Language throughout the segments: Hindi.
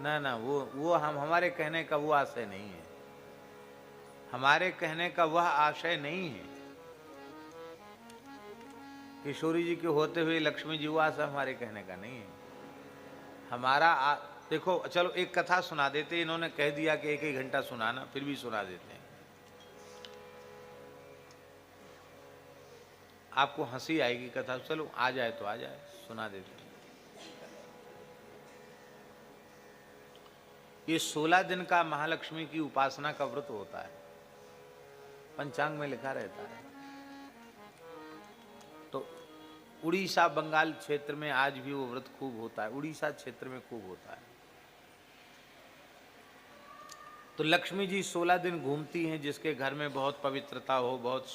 ना ना, वो हम हमारे कहने का वो आशय नहीं है, हमारे कहने का वह आशय नहीं है। किशोरी जी के होते हुए लक्ष्मी जी, वो आशय हमारे कहने का नहीं है। हमारा देखो, चलो एक कथा सुना देते, इन्होंने कह दिया कि 1-1 घंटा सुनाना, फिर भी सुना देते हैं। आपको हंसी आएगी कथा, चलो आ जाए तो आ जाए, सुना देते हैं। ये 16 दिन का महालक्ष्मी की उपासना का व्रत होता है, पंचांग में लिखा रहता है। तो उड़ीसा बंगाल क्षेत्र में आज भी वो व्रत खूब होता है, उड़ीसा क्षेत्र में खूब होता है। तो लक्ष्मी जी 16 दिन घूमती हैं, जिसके घर में बहुत पवित्रता हो, बहुत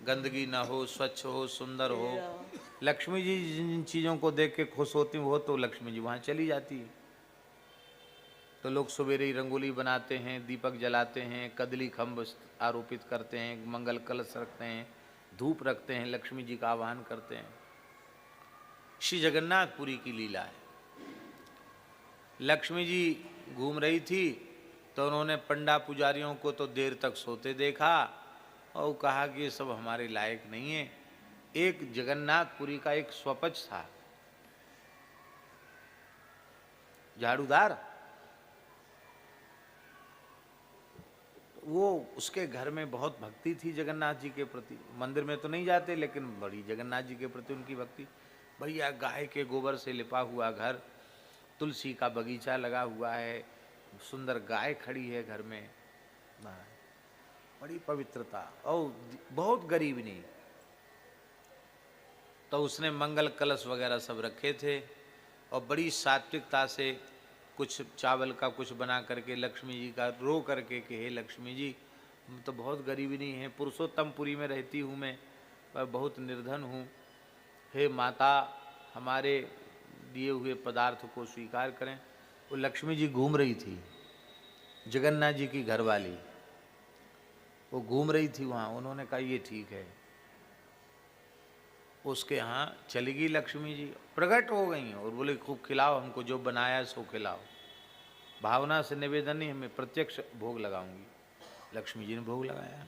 गंदगी ना हो, स्वच्छ हो, सुंदर हो, लक्ष्मी जी जिन चीज़ों को देख के खुश होती हो, तो लक्ष्मी जी वहाँ चली जाती है। तो लोग सवेरे ही रंगोली बनाते हैं, दीपक जलाते हैं, कदली खम्भ आरोपित करते हैं, मंगल कलश रखते हैं, धूप रखते हैं, लक्ष्मी जी का आह्वान करते हैं। श्री जगन्नाथपुरी की लीला है। लक्ष्मी जी घूम रही थी तो उन्होंने पंडा पुजारियों को तो देर तक सोते देखा और कहा कि ये सब हमारे लायक नहीं है। एक जगन्नाथपुरी का एक स्वपच था, झाड़ूदार, वो उसके घर में बहुत भक्ति थी जगन्नाथ जी के प्रति। मंदिर में तो नहीं जाते, लेकिन बड़ी जगन्नाथ जी के प्रति उनकी भक्ति। बढ़िया गाय के गोबर से लिपा हुआ घर, तुलसी का बगीचा लगा हुआ है, सुंदर गाय खड़ी है घर में, बड़ी पवित्रता, और बहुत गरीब नहीं। तो उसने मंगल कलश वगैरह सब रखे थे और बड़ी सात्विकता से कुछ चावल का कुछ बना करके लक्ष्मी जी का रो करके कि हे लक्ष्मी जी, तो बहुत गरीबी नहीं है, पुरुषोत्तमपुरी में रहती हूँ मैं, पर बहुत निर्धन हूँ, हे माता हमारे दिए हुए पदार्थ को स्वीकार करें। वो लक्ष्मी जी घूम रही थी, जगन्नाथ जी की घरवाली, वो घूम रही थी वहाँ। उन्होंने कहा ये ठीक है, उसके यहाँ चली गई लक्ष्मी जी, प्रकट हो गई और बोले खूब खिलाओ हमको, जो बनाया सो खिलाओ, भावना से निवेदन नहीं, हमें प्रत्यक्ष भोग लगाऊंगी। लक्ष्मी जी ने भोग लगाया।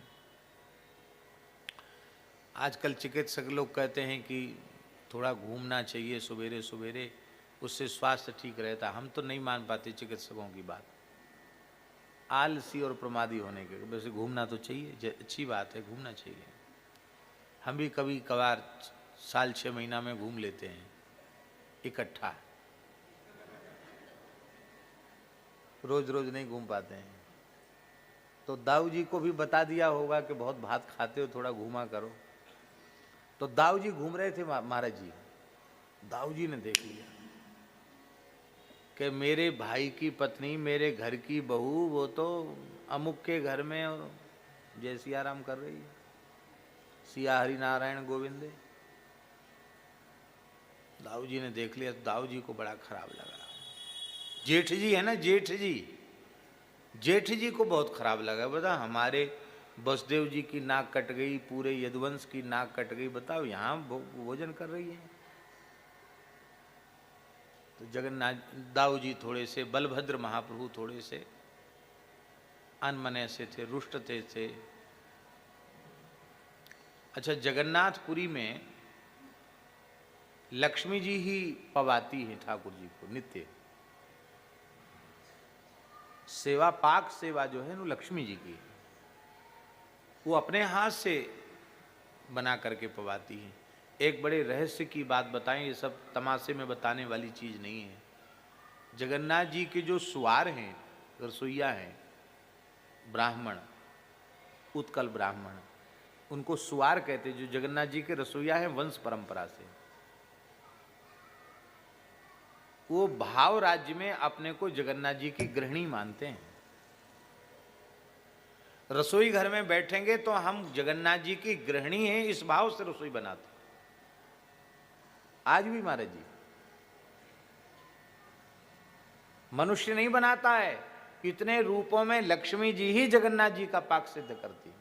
आजकल चिकित्सक लोग कहते हैं कि थोड़ा घूमना चाहिए सवेरे सवेरे, उससे स्वास्थ्य ठीक रहता है। हम तो नहीं मान पाते चिकित्सकों की बात, आलसी और प्रमादी होने के। वैसे घूमना तो चाहिए, अच्छी बात है, घूमना चाहिए। हम भी कभी कभार साल 6 महीना में घूम लेते हैं इकट्ठा, रोज रोज नहीं घूम पाते हैं। तो दाऊ जी को भी बता दिया होगा कि बहुत भात खाते हो, थोड़ा घूमा करो। तो दाऊ जी घूम रहे थे महाराज जी, दाऊ जी ने देख लिया कि मेरे भाई की पत्नी, मेरे घर की बहू, वो तो अमुक के घर में जय सियाराम कर रही है, सिया हरि नारायण गोविंदे। दाऊ जी ने देख लिया तो दाऊ जी को बड़ा खराब लगा। जेठ जी है ना, जेठ जी, जेठ जी को बहुत खराब लगा। बता, हमारे वसुदेव जी की नाक कट गई, पूरे यदुवंश की नाक कट गई, बताओ यहाँ भोजन कर रही है। तो जगन्नाथ दाऊ जी थोड़े से, बलभद्र महाप्रभु थोड़े से अनमने से थे, रुष्ट थे। अच्छा, जगन्नाथपुरी में लक्ष्मी जी ही पवाती हैं ठाकुर जी को नित्य। सेवा, पाक सेवा जो है वो लक्ष्मी जी की, वो अपने हाथ से बना करके पवाती हैं। एक बड़े रहस्य की बात बताएं, ये सब तमाशे में बताने वाली चीज़ नहीं है। जगन्नाथ जी के जो सुवार हैं, रसोईया हैं, ब्राह्मण, उत्कल ब्राह्मण, उनको सुवार कहते हैं। जो जगन्नाथ जी के रसोईया हैं वंश परंपरा से, वो भाव राज्य में अपने को जगन्नाथ जी की गृहिणी मानते हैं। रसोई घर में बैठेंगे तो हम जगन्नाथ जी की गृहिणी हैं, इस भाव से रसोई बनाते। आज भी महाराज जी, मनुष्य नहीं बनाता है, इतने रूपों में लक्ष्मी जी ही जगन्नाथ जी का पाक सिद्ध करती है।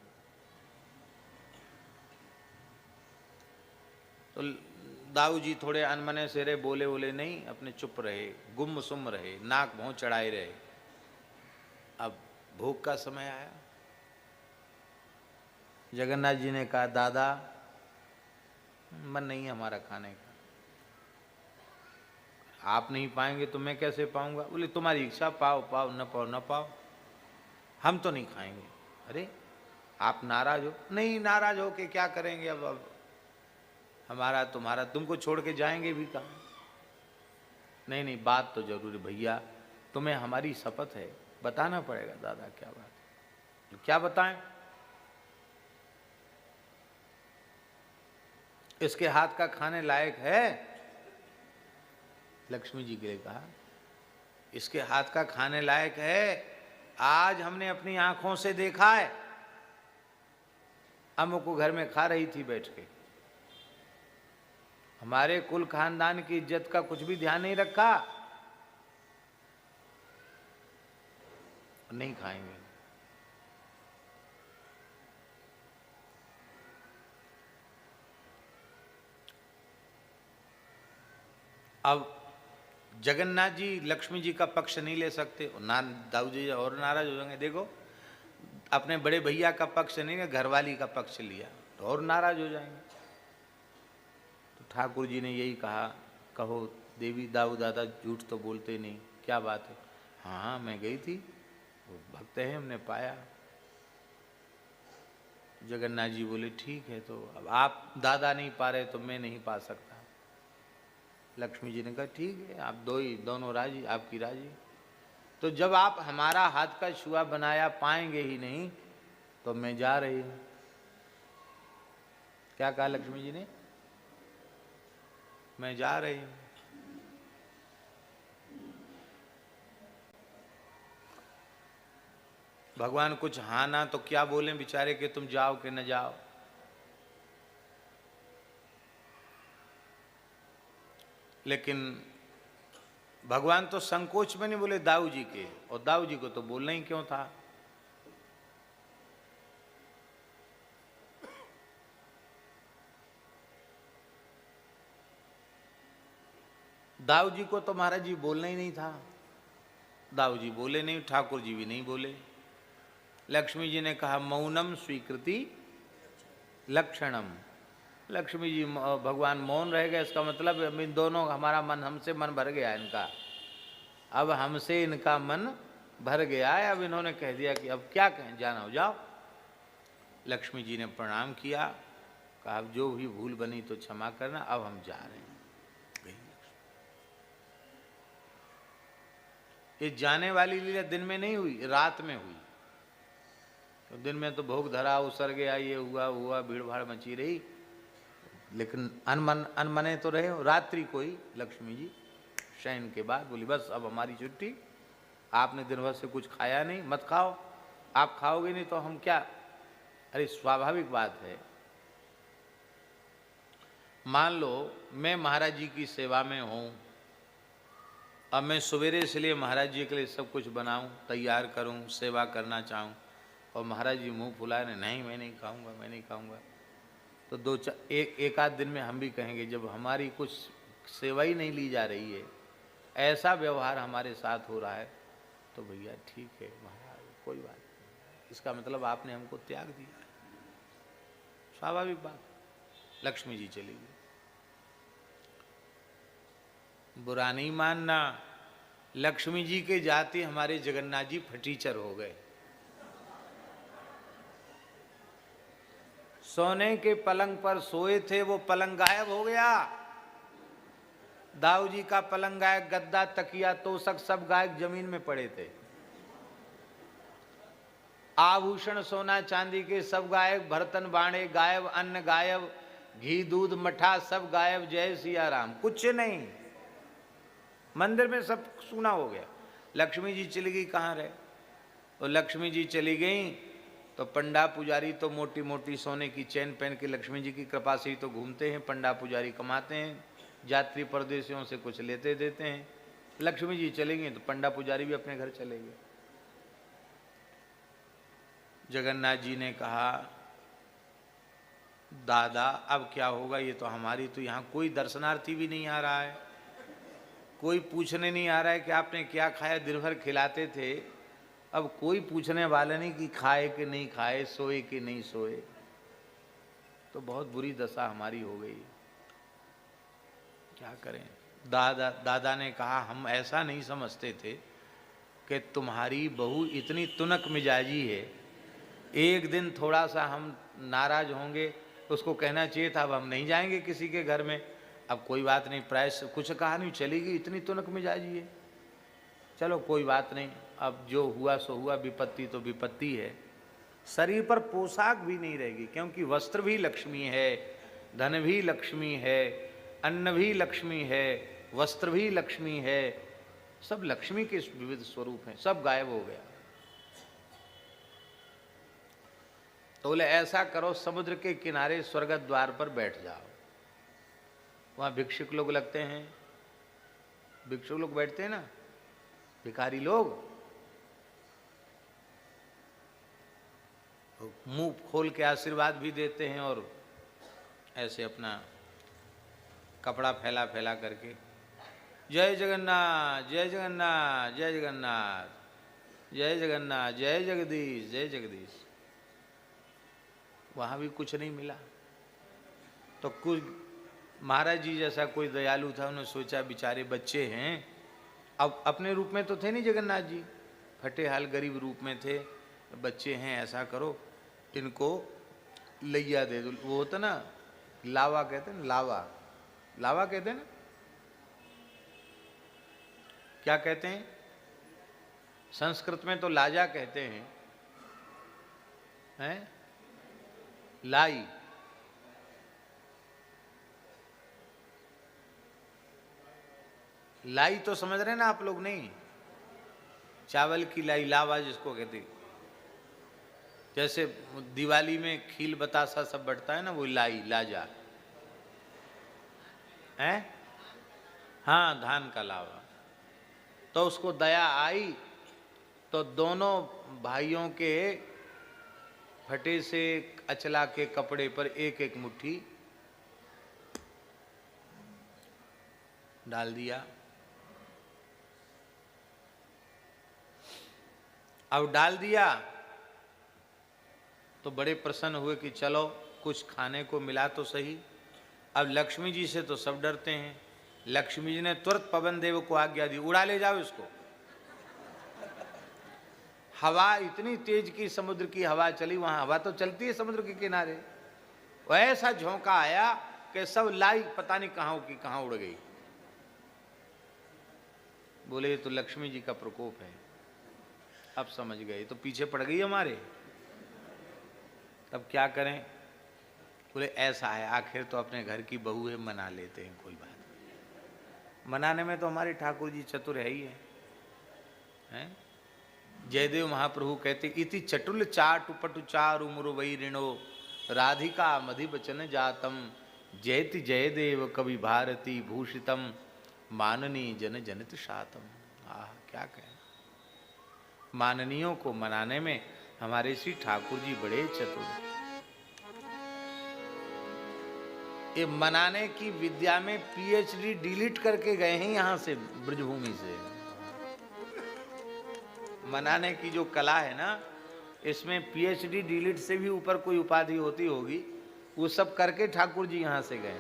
तो दाऊ जी थोड़े अनमने से रहे, बोले बोले नहीं, अपने चुप रहे, गुम सुम रहे, नाक भौं चढ़ाए रहे। अब भोग का समय आया। जगन्नाथ जी ने कहा, दादा मन नहीं है हमारा खाने का। आप नहीं पाएंगे तो मैं कैसे पाऊंगा? बोले तुम्हारी इच्छा, पाओ पाओ, न पाओ न पाओ, हम तो नहीं खाएंगे। अरे आप नाराज हो? नहीं, नाराज हो के क्या करेंगे? अब हमारा तुम्हारा, तुमको छोड़ के जाएंगे भी कहाँ? नहीं नहीं, बात तो जरूर है भैया, तुम्हें हमारी शपथ है, बताना पड़ेगा। दादा क्या बात है? क्या बताएं? इसके हाथ का खाने लायक है? लक्ष्मी जी के लिए कहा, इसके हाथ का खाने लायक है? आज हमने अपनी आंखों से देखा है, अम्म को घर में खा रही थी बैठ के। हमारे कुल खानदान की इज्जत का कुछ भी ध्यान नहीं रखा, नहीं खाएंगे। अब जगन्नाथ जी लक्ष्मी जी का पक्ष नहीं ले सकते, ना दाऊ जी और नाराज हो जाएंगे। देखो, अपने बड़े भैया का पक्ष नहीं, घरवाली का पक्ष लिया तो और नाराज हो जाएंगे। तो ठाकुर जी ने यही कहा, कहो देवी, दाऊ दादा झूठ तो बोलते नहीं, क्या बात है? हाँ मैं गई थी, वो भक्त है, हमने पाया। जगन्नाथ जी बोले ठीक है, तो अब आप दादा नहीं पा रहे तो मैं नहीं पा सकता। लक्ष्मी जी ने कहा ठीक है, आप दोनों राजी, आपकी राजी। तो जब आप हमारा हाथ का छुआ बनाया पाएंगे ही नहीं तो मैं जा रही हूं। क्या कहा लक्ष्मी जी ने? मैं जा रही हूं। भगवान कुछ हाँ ना तो क्या बोले बेचारे कि तुम जाओ कि न जाओ। लेकिन भगवान तो संकोच में नहीं बोले दाऊ जी के, और दाऊ जी को तो बोलना ही क्यों था? दाऊ जी को तो महाराज जी बोलना ही नहीं था। दाऊ जी बोले नहीं, ठाकुर जी भी नहीं बोले। लक्ष्मी जी ने कहा मौनम स्वीकृति लक्षणम। लक्ष्मी जी, भगवान मौन रह गए, इसका मतलब इन दोनों, हमारा मन, हमसे मन भर गया इनका, अब हमसे इनका मन भर गया है। अब इन्होंने कह दिया कि अब क्या कहें, जाना हो जाओ। लक्ष्मी जी ने प्रणाम किया, कहा अब जो भी भूल बनी तो क्षमा करना, अब हम जा रहे हैं। ये जाने वाली लीला दिन में नहीं हुई, रात में हुई। तो दिन में तो भोग धरा, उसर गया, ये हुआ, भीड़ भाड़ मची रही, लेकिन अनमने तो रहे हो। रात्रि को ही लक्ष्मी जी शयन के बाद बोली बस अब हमारी छुट्टी, आपने दिन भर से कुछ खाया नहीं, मत खाओ, आप खाओगे नहीं तो हम क्या? अरे स्वाभाविक बात है, मान लो मैं महाराज जी की सेवा में हूँ, अब मैं सवेरे से लिए महाराज जी के लिए सब कुछ बनाऊं, तैयार करूं, सेवा करना चाहूं, और महाराज जी मुंह फुलाए नहीं मैं नहीं खाऊंगा, मैं नहीं खाऊंगा, तो एक आध दिन में हम भी कहेंगे, जब हमारी कुछ सेवा ही नहीं ली जा रही है, ऐसा व्यवहार हमारे साथ हो रहा है, तो भैया ठीक है महाराज, कोई बात नहीं, इसका मतलब आपने हमको त्याग दिया। स्वाभाविक बात। लक्ष्मी जी चली गई। बुरा नहीं मानना, लक्ष्मी जी के जाते हमारे जगन्नाथ जी फटीचर हो गए। सोने के पलंग पर सोए थे, वो पलंग गायब हो गया। दाऊ जी का पलंग गायब, गद्दा, तकिया, तोशक सब गायब, जमीन में पड़े थे। आभूषण सोना चांदी के सब गायब, बर्तन बाणे गायब, अन्न गायब, घी दूध मठा सब गायब। जय सिया राम, कुछ नहीं, मंदिर में सब सूना हो गया। लक्ष्मी जी चली गई, कहाँ रहे? और लक्ष्मी जी चली गई तो पंडा पुजारी तो मोटी मोटी सोने की चैन पहन के लक्ष्मी जी की कृपा से ही तो घूमते हैं, पंडा पुजारी कमाते हैं, यात्री परदेशियों से कुछ लेते देते हैं। लक्ष्मी जी चली गई तो पंडा पुजारी भी अपने घर चले गए। जगन्नाथ जी ने कहा दादा अब क्या होगा, ये तो हमारी तो यहाँ कोई दर्शनार्थी भी नहीं आ रहा है, कोई पूछने नहीं आ रहा है कि आपने क्या खाया, दिन भर खिलाते थे, अब कोई पूछने वाला नहीं कि खाए कि नहीं खाए, सोए कि नहीं सोए। तो बहुत बुरी दशा हमारी हो गई, क्या करें। दादा ने कहा हम ऐसा नहीं समझते थे कि तुम्हारी बहू इतनी तुनक मिजाजी है, एक दिन थोड़ा सा हम नाराज होंगे, उसको कहना चाहिए था अब हम नहीं जाएंगे किसी के घर में, अब कोई बात नहीं, प्रायश कुछ कहा नहीं, चलेगी, इतनी तुनक मिजाजी है, चलो कोई बात नहीं, अब जो हुआ सो हुआ, विपत्ति तो विपत्ति है। शरीर पर पोशाक भी नहीं रहेगी, क्योंकि वस्त्र भी लक्ष्मी है, धन भी लक्ष्मी है, अन्न भी लक्ष्मी है, वस्त्र भी लक्ष्मी है, सब लक्ष्मी के विविध स्वरूप हैं, सब गायब हो गया। तो बोले ऐसा करो, समुद्र के किनारे स्वर्ग द्वार पर बैठ जाओ, वहां भिक्षुक लोग लगते हैं, भिक्षुक लोग बैठते हैं ना, भिखारी लोग, मुंह खोल के आशीर्वाद भी देते हैं और ऐसे अपना कपड़ा फैला फैला करके जय जगन्नाथ जय जगन्नाथ जय जगन्नाथ जय जगन्नाथ जय जगदीश जय जगदीश। वहाँ भी कुछ नहीं मिला। तो कुछ महाराज जी जैसा कोई दयालु था, उन्होंने सोचा बेचारे बच्चे हैं, अब अपने रूप में तो थे नहीं जगन्नाथ जी, फटे हाल गरीब रूप में थे, बच्चे हैं, ऐसा करो इनको लैया दे दो, वो होता ना लावा कहते हैं ना, लावा, लावा कहते हैं ना, क्या कहते हैं संस्कृत में तो लाजा कहते हैं लाई, लाई तो समझ रहे ना आप लोग, नहीं चावल की लाई, लावा जिसको कहते, जैसे दिवाली में खील बतासा सब बढ़ता है ना, वो लाई लाजा है, हाँ धान का लावा। तो उसको दया आई तो दोनों भाइयों के फटे से अचला के कपड़े पर एक एक मुट्ठी डाल दिया। अब डाल दिया तो बड़े प्रसन्न हुए कि चलो कुछ खाने को मिला तो सही। अब लक्ष्मी जी से तो सब डरते हैं, लक्ष्मी जी ने तुरंत पवन देव को आज्ञा दी, उड़ा ले जाओ इसको। हवा इतनी तेज की, समुद्र की हवा चली, वहां हवा तो चलती है समुद्र के किनारे, ऐसा झोंका आया कि सब लाई पता नहीं कहां की कहां उड़ गई। बोले ये तो लक्ष्मी जी का प्रकोप है। अब समझ गए, तो पीछे पड़ गई हमारे, तब क्या करें। बोले ऐसा है, आखिर तो अपने घर की बहू है, मना लेते हैं, कोई बात नहीं। मनाने में तो हमारे ठाकुर जी चतुर है ही हैं। जयदेव महाप्रभु कहते इति चटुल चाटु पटु चारु मुरुवई ऋणो राधिका मधि बचन जातम जयति जयदेव कवि भारती भूषितम माननी जन जनित शातम। आह क्या कहना, माननीयों को मनाने में हमारे श्री ठाकुर जी बड़े चतुर हैं। ये मनाने की विद्या में पीएचडी डिलीट करके गए हैं यहां से, ब्रजभूमि से। मनाने की जो कला है ना, इसमें पीएचडी डिलीट से भी ऊपर कोई उपाधि होती होगी, वो सब करके ठाकुर जी यहां से गए।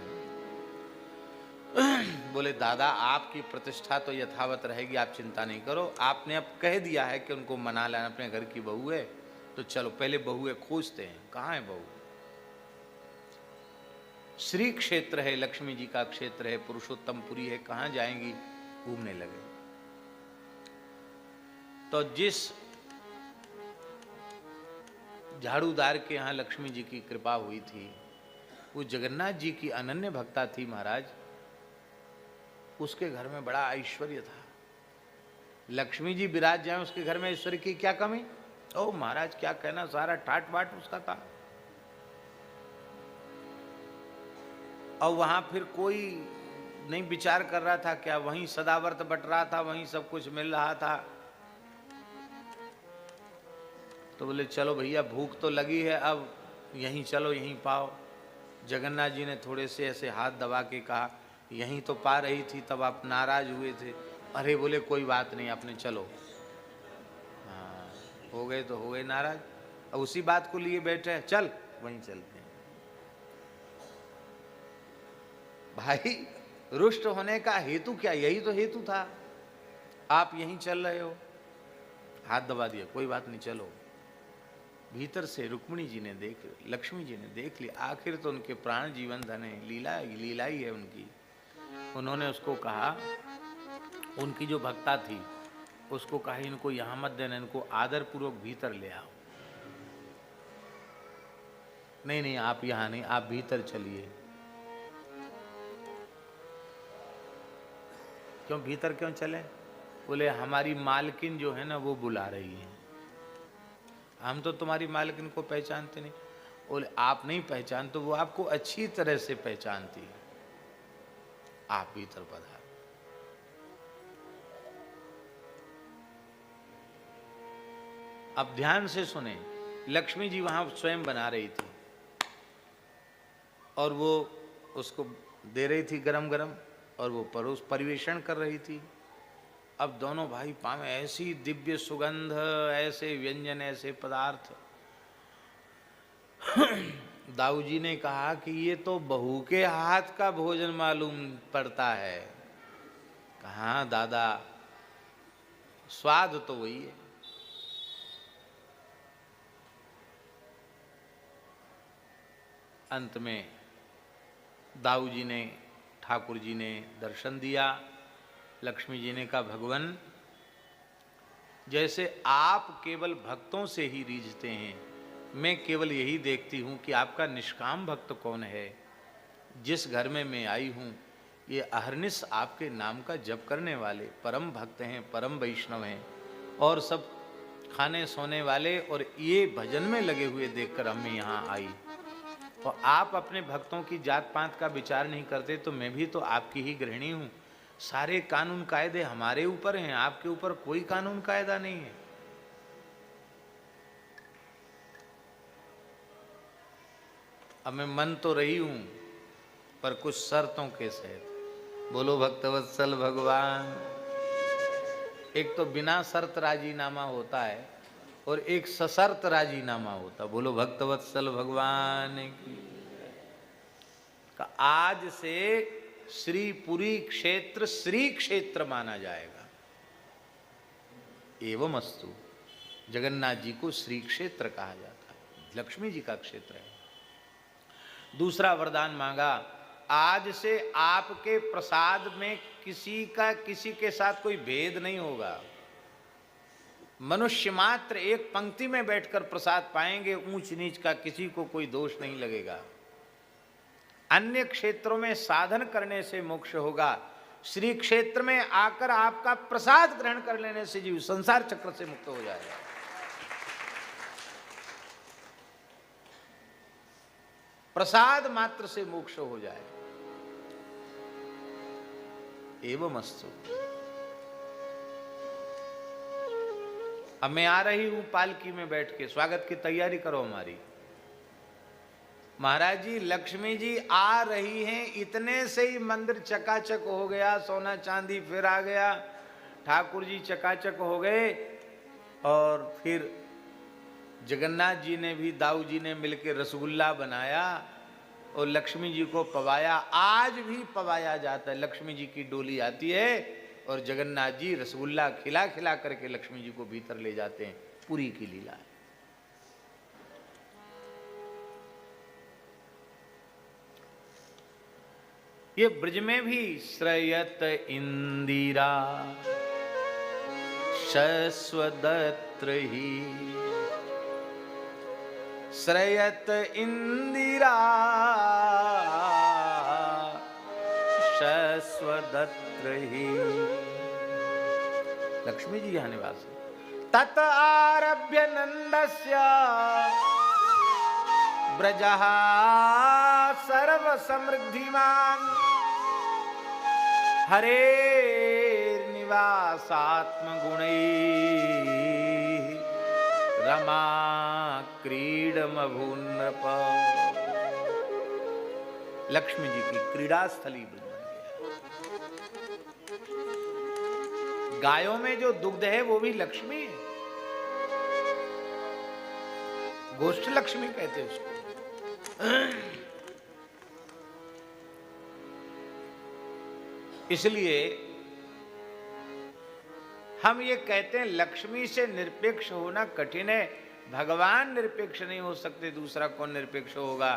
बोले दादा आपकी प्रतिष्ठा तो यथावत रहेगी, आप चिंता नहीं करो, आपने अब कह दिया है कि उनको मना लेना, अपने घर की बहू है, तो चलो पहले बहुएं खोजते हैं, कहाँ है बहू। श्री क्षेत्र है, लक्ष्मी जी का क्षेत्र है, पुरुषोत्तमपुरी है, कहाँ जाएंगी, घूमने लगे। तो जिस झाड़ूदार के यहाँ लक्ष्मी जी की कृपा हुई थी, वो जगन्नाथ जी की अनन्य भक्ता थी महाराज, उसके घर में बड़ा ऐश्वर्य था। लक्ष्मी जी विराज जाए उसके घर में, ऐश्वर्य की क्या कमी। ओ महाराज क्या कहना, सारा ठाट बाट उसका था। और वहां फिर कोई नहीं विचार कर रहा था क्या, वहीं सदावर्त बट रहा था, वहीं सब कुछ मिल रहा था। तो बोले चलो भैया भूख तो लगी है, अब यहीं चलो, यहीं पाओ। जगन्नाथ जी ने थोड़े से ऐसे हाथ दबा के कहा, यहीं तो पा रही थी, तब आप नाराज हुए थे। अरे बोले कोई बात नहीं, आपने चलो। हाँ, हो गए तो हो गए नाराज, अब उसी बात को लिए बैठे, चल वहीं चलते हैं। भाई रुष्ट होने का हेतु क्या, यही तो हेतु था, आप यहीं चल रहे हो। हाथ दबा दिया, कोई बात नहीं चलो। भीतर से रुक्मिणी जी ने देख, लक्ष्मी जी ने देख लिया, आखिर तो उनके प्राण जीवन धन है, लीला ही है उनकी। उन्होंने उसको कहा, उनकी जो भक्ता थी उसको कहा, इनको यहाँ मत देना, इनको आदर पूर्वक भीतर ले आओ। नहीं नहीं आप यहाँ नहीं, आप भीतर चलिए। क्यों भीतर क्यों चले? बोले हमारी मालकिन जो है ना वो बुला रही है। हम तो तुम्हारी मालकिन को पहचानते नहीं। बोले आप नहीं पहचानते, वो आपको अच्छी तरह से पहचानती है, आप भीतर पधार। अब ध्यान से सुने, लक्ष्मी जी वहां स्वयं बना रही थी और वो उसको दे रही थी गरम गरम, और वो परोस परिवेषण कर रही थी। अब दोनों भाई पावे ऐसी दिव्य सुगंध, ऐसे व्यंजन, ऐसे पदार्थ। दाऊ जी ने कहा कि ये तो बहू के हाथ का भोजन मालूम पड़ता है। कहा दादा, स्वाद तो वही है। अंत में दाऊ जी ने, ठाकुर जी ने दर्शन दिया। लक्ष्मी जी ने कहा, भगवान जैसे आप केवल भक्तों से ही रीझते हैं, मैं केवल यही देखती हूँ कि आपका निष्काम भक्त कौन है। जिस घर में मैं आई हूँ, ये अहरनिश आपके नाम का जप करने वाले परम भक्त हैं, परम वैष्णव हैं, और सब खाने सोने वाले और ये भजन में लगे हुए देखकर हमें यहाँ आई। और आप अपने भक्तों की जात पात का विचार नहीं करते, तो मैं भी तो आपकी ही गृहिणी हूँ। सारे कानून कायदे हमारे ऊपर हैं, आपके ऊपर कोई कानून कायदा नहीं है। अब मैं मन तो रही हूं, पर कुछ शर्तों के सहित। बोलो भक्तवत्सल भगवान। एक तो बिना शर्त राजीनामा होता है और एक सशर्त राजीनामा होता। बोलो भक्तवत्सल भगवान की। आज से श्रीपुरी क्षेत्र श्री क्षेत्र माना जाएगा। एवं अस्तु। जगन्नाथ जी को श्री क्षेत्र कहा जाता है, लक्ष्मी जी का क्षेत्र है। दूसरा वरदान मांगा, आज से आपके प्रसाद में किसी के साथ कोई भेद नहीं होगा। मनुष्य मात्र एक पंक्ति में बैठकर प्रसाद पाएंगे, ऊंच नीच का किसी को कोई दोष नहीं लगेगा। अन्य क्षेत्रों में साधन करने से मोक्ष होगा, श्री क्षेत्र में आकर आपका प्रसाद ग्रहण कर लेने से जीव संसार चक्र से मुक्त हो जाएगा। प्रसाद मात्र से मोक्ष हो जाए। एवं अस्तु। अब मैं आ रही हूं पालकी में बैठ के, स्वागत की तैयारी करो हमारी। महाराज जी, लक्ष्मी जी आ रही हैं, इतने से ही मंदिर चकाचक हो गया, सोना चांदी फिर आ गया, ठाकुर जी चकाचक हो गए। और फिर जगन्नाथ जी ने भी, दाऊ जी ने मिलकर रसगुल्ला बनाया और लक्ष्मी जी को पवाया। आज भी पवाया जाता है। लक्ष्मी जी की डोली आती है और जगन्नाथ जी रसगुल्ला खिला खिला करके लक्ष्मी जी को भीतर ले जाते हैं। पूरी की लीला है। ये ब्रज में भी श्रयत इंदिरा शश्वदत्र ही, श्रयत इंदिरा शश्वदत्र ही। लक्ष्मी जी यहाँ निवास है। तत आरभ्य नंदस्य ब्रजः सर्व समृद्धिमान, हरे निवासात्म गुणैः रमा क्रीडमभून्नृप। लक्ष्मी जी की क्रीड़ा स्थली बन गया। गायों में जो दुग्ध है वो भी लक्ष्मी है, गोष्ठ लक्ष्मी कहते हैं उसको। इसलिए हम ये कहते हैं लक्ष्मी से निरपेक्ष होना कठिन है। भगवान निरपेक्ष नहीं हो सकते, दूसरा कौन निरपेक्ष होगा।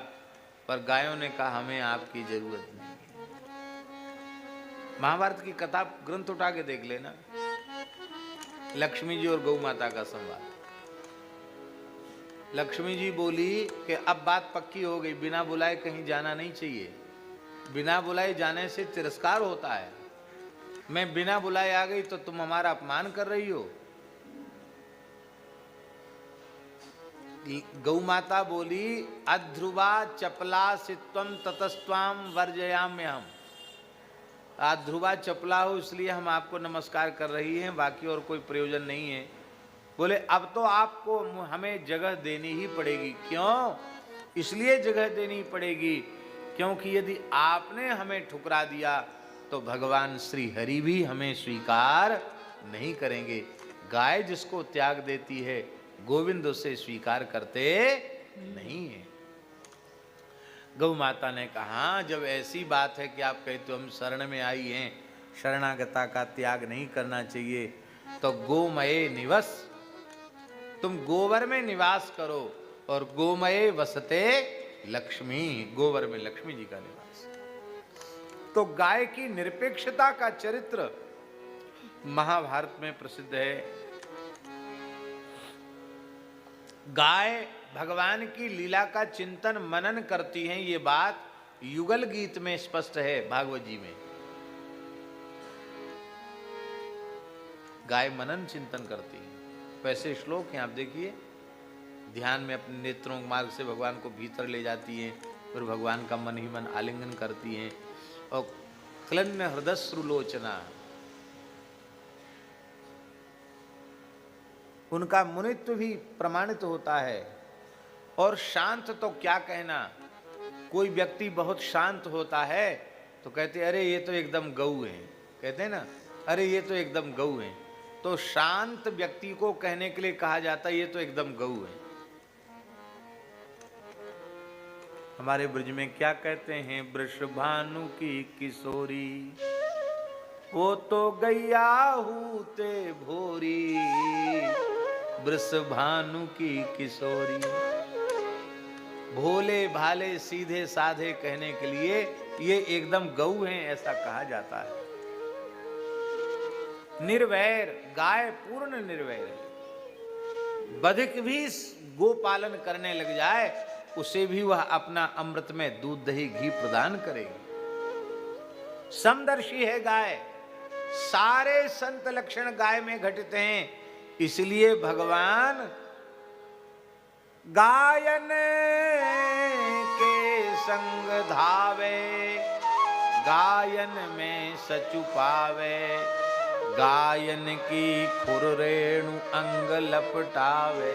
पर गायों ने कहा हमें आपकी जरूरत नहीं है। महाभारत की कथा ग्रंथ उठा के देख लेना, लक्ष्मी जी और गौ माता का संवाद। लक्ष्मी जी बोली कि अब बात पक्की हो गई, बिना बुलाए कहीं जाना नहीं चाहिए, बिना बुलाए जाने से तिरस्कार होता है। मैं बिना बुलाए आ गई तो तुम हमारा अपमान कर रही हो। गौ माता बोली अध्रुवा चपला सित्वम ततस्त्वाम वर्जयाम्य हम। आज ध्रुवा चपला हो इसलिए हम आपको नमस्कार कर रही हैं, बाकी और कोई प्रयोजन नहीं है। बोले अब तो आपको हमें जगह देनी ही पड़ेगी। क्यों? इसलिए जगह देनी पड़ेगी क्योंकि यदि आपने हमें ठुकरा दिया तो भगवान श्री हरि भी हमें स्वीकार नहीं करेंगे। गाय जिसको त्याग देती है गोविंद उसे स्वीकार करते नहीं है। गौ माता ने कहा जब ऐसी बात है कि आप कहते हो हम शरण में आई हैं, शरणागता का त्याग नहीं करना चाहिए, तो गोमये निवस, तुम गोबर में निवास करो और गोमये वसते लक्ष्मी, गोबर में लक्ष्मी जी का निवास। तो गाय की निरपेक्षता का चरित्र महाभारत में प्रसिद्ध है। गाय भगवान की लीला का चिंतन मनन करती हैं, ये बात युगल गीत में स्पष्ट है। भागवत जी में गाय मनन चिंतन करती है। वैसे श्लोक हैं, आप देखिए, ध्यान में अपने नेत्रों मार्ग से भगवान को भीतर ले जाती हैं, फिर भगवान का मन ही मन आलिंगन करती हैं। और क्लन्न हृदयश्रुलोचना, उनका मुनित्व भी प्रमाणित होता है। और शांत तो क्या कहना, कोई व्यक्ति बहुत शांत होता है तो कहते अरे ये तो एकदम गऊ है, कहते हैं ना, अरे ये तो एकदम गऊ है। तो शांत व्यक्ति को कहने के लिए कहा जाता है ये तो एकदम गऊ है। हमारे ब्रज में क्या कहते हैं, वृषभानु की किशोरी, वो तो गैया हूते भोरी, वृषभानु की किशोरी। भोले भाले सीधे साधे कहने के लिए ये एकदम गऊ हैं ऐसा कहा जाता है। निर्वैर, गाय पूर्ण निर्वैर है। बधिक भी गो पालन करने लग जाए उसे भी वह अपना अमृत में दूध दही घी प्रदान करेगी। समदर्शी है गाय, सारे संत लक्षण गाय में घटित हैं। इसलिए भगवान गायन के संग धावे, गायन में सचु पावे, गायन की खुर रेणु अंग लपटावे।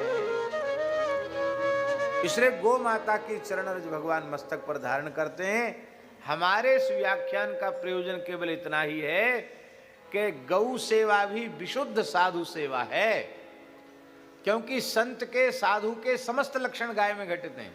इसलिए गो माता की चरण रज भगवान मस्तक पर धारण करते हैं। हमारे इस व्याख्यान का प्रयोजन केवल इतना ही है कि गौ सेवा भी विशुद्ध साधु सेवा है, क्योंकि संत के साधु के समस्त लक्षण गाय में घटित हैं।